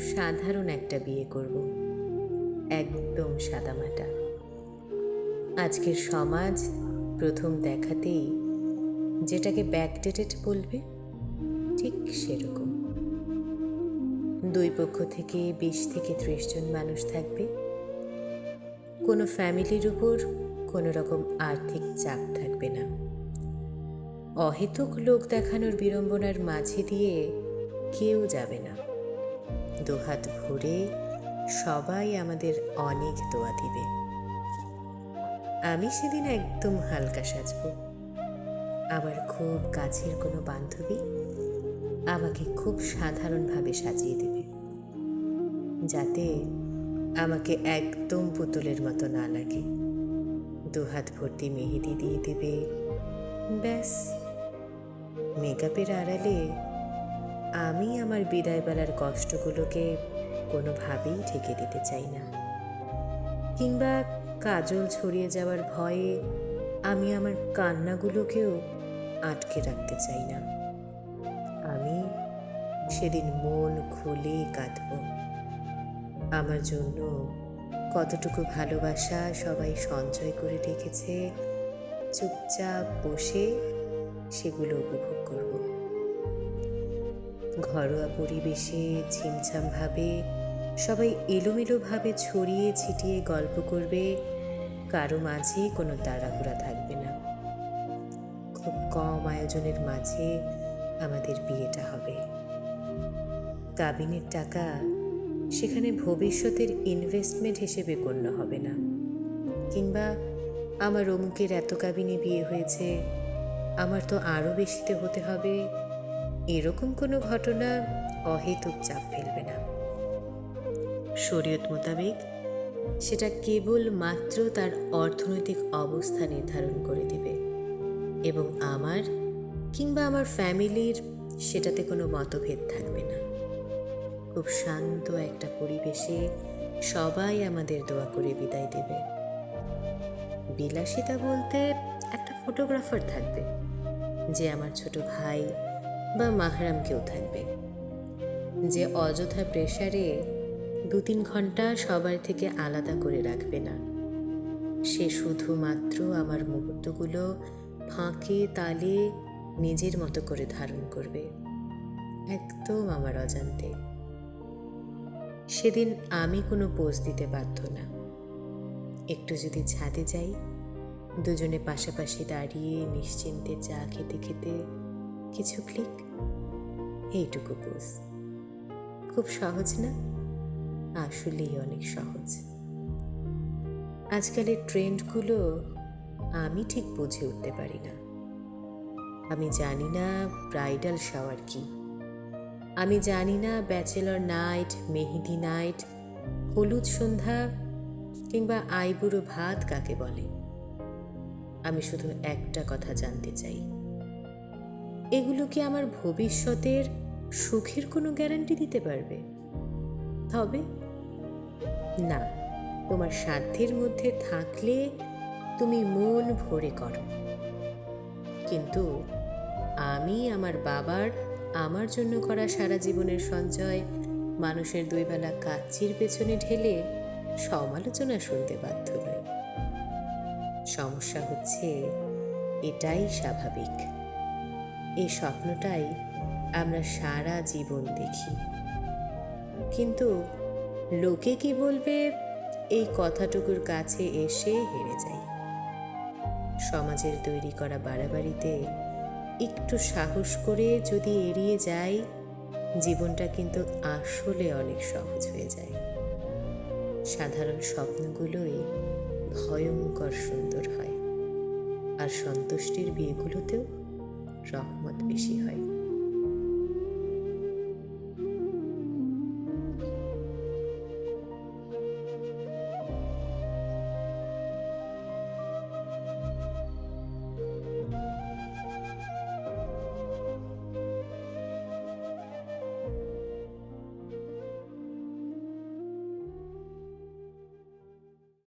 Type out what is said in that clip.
সাধারণ একটা বিয়ে করব, একদম সাদামাটা। আজকের সমাজ প্রথম দেখাতেই যেটাকে ব্যাকডেটেড বলবে, ঠিক সেরকম। দুই পক্ষ থেকে 20 থেকে 30 জন মানুষ থাকবে। কোনো ফ্যামিলির উপর কোনো রকম আর্থিক চাপ থাকবে না। অহেতুক লোক দেখানোর বিড়ম্বনার মাঝে দিয়ে কেউ যাবে না। দুহাত ভরে সবাই আমাদের অনেক দোয়া দিবে। আমি সেদিন একদম হালকা সাজব। আমার খুব কাছের কোনো বান্ধবী আমাকে খুব সাধারণভাবে সাজিয়ে দেবে, যাতে আমাকে একদম পুতুলের মতো না লাগে। দুহাত ভর্তি মেহেদি দিয়ে দেবে, ব্যাস। মেকআপের আড়ালে আমি আমার বিদায়বেলার কষ্টগুলোকে কোনোভাবেই ঢেকে দিতে চাই না, কিংবা কাজল ছড়িয়ে যাওয়ার ভয়ে আমি আমার কান্নাগুলোকেও আটকে রাখতে চাই না। আমি সেদিন মন খুলে কাঁদব। আমার জন্য কতটুকু ভালোবাসা সবাই সঞ্চয় করে রেখেছে, চুপচাপ বসে সেগুলো উপভোগ করব। ঘরোয়া পরিবেশে ছিমছামভাবে সবাই এলোমেলোভাবে ছড়িয়ে ছিটিয়ে গল্প করবে, কারো মাঝে কোনো তাড়াহুড়া থাকবে না। খুব কম আয়োজনের মাঝে আমাদের বিয়েটা হবে। কাবিনের টাকা সেখানে ভবিষ্যতের ইনভেস্টমেন্ট হিসেবে গণ্য হবে না, কিংবা আমার অমুকের এত কাবিনে বিয়ে হয়েছে, আমার তো আরও বেশিতে হতে হবে, এরকম কোনো ঘটনা অহেতুক চাপ ফেলবে না। শরীয়ত মোতাবেক সেটা কেবল মাত্র তার অর্থনৈতিক অবস্থা নির্ধারণ করে দিবে, এবং আমার কিংবা আমার ফ্যামিলির সেটাতে কোনো মতভেদ থাকবে না। খুব শান্ত একটা পরিবেশে সবাই আমাদের দোয়া করে বিদায় দেবে। বিলাসিতা বলতে একটা ফটোগ্রাফার থাকবে, যে আমার ছোট ভাই বা মাহরাম কেউ থাকবে, যে অযথা প্রেসারে 2-3 ঘন্টা সবার থেকে আলাদা করে রাখবে না। সে শুধুমাত্র আমার মুহূর্তগুলো ফাঁকে তালে নিজের মতো করে ধারণ করবে, একদম আমার অজান্তে। সেদিন আমি কোনো পোজ দিতে বাধ্য না। একটু যদি ছাদে যাই, দুজনে পাশাপাশি দাঁড়িয়ে নিশ্চিন্তে চা খেতে খেতে কিছু ক্লিক, এইটুকু পোজ। খুব সহজ না? আসলেই অনেক সহজ। আজকালের ট্রেন্ডগুলো আমি ঠিক বুঝে উঠতে পারি না। আমি জানি না ব্রাইডাল শাওয়ার কি, আমি জানি না ব্যাচেলর নাইট, মেহেদি নাইট, হলুদ সন্ধ্যা কিংবা আইবুড়ো ভাত কাকে বলে। আমি শুধু একটা কথা জানতে চাই, এগুলো কি আমার ভবিষ্যতের সুখের কোনো গ্যারান্টি দিতে পারবে? তবে না, তোমার সাধ্যের মধ্যে থাকলে তুমি মন ভরে করো, কিন্তু আমি আমার বাবার আমার জন্য করা সারা জীবনের সঞ্চয় মানুষের 2 বেলা কাচ্চির পেছনে ঢেলে সমালোচনা শুনতে বাধ্য নই। সমস্যা হচ্ছে, এটাই স্বাভাবিক। এই স্বপ্নটাই আমরা সারা জীবন দেখি, কিন্তু লোকে কি বলবে এই কথাটুকুর কাছে এসে হেরে যাই। সমাজের তৈরি করা বাড়াবাড়িতে একটু সাহস করে যদি এড়িয়ে যাই, জীবনটা কিন্তু আসলে অনেক সহজ হয়ে যায়। সাধারণ স্বপ্নগুলোই ভয়ঙ্কর সুন্দর হয়, আর সন্তুষ্টির বিয়েগুলোতেও রহমত বেশি হয়।